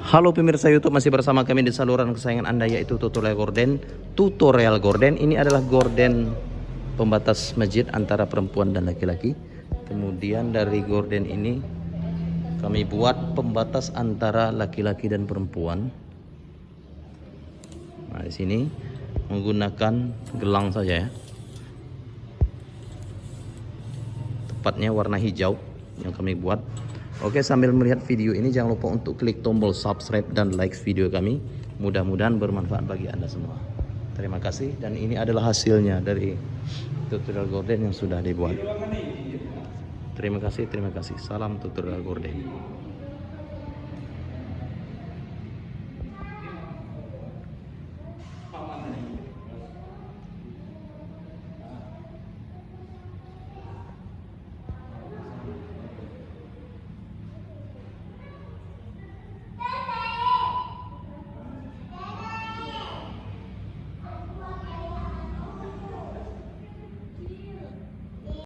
Halo pemirsa YouTube, masih bersama kami di saluran kesayangan Anda, yaitu Tutorial Gorden. Tutorial Gorden ini adalah gorden pembatas masjid antara perempuan dan laki-laki. Kemudian dari gorden ini kami buat pembatas antara laki-laki dan perempuan. Nah, di sini menggunakan gelang saja ya. Tepatnya warna hijau yang kami buat. Oke, sambil melihat video ini jangan lupa untuk klik tombol subscribe dan like video kami. Mudah-mudahan bermanfaat bagi Anda semua. Terima kasih, dan ini adalah hasilnya dari tutorial gorden yang sudah dibuat. Terima kasih. Salam tutorial gorden.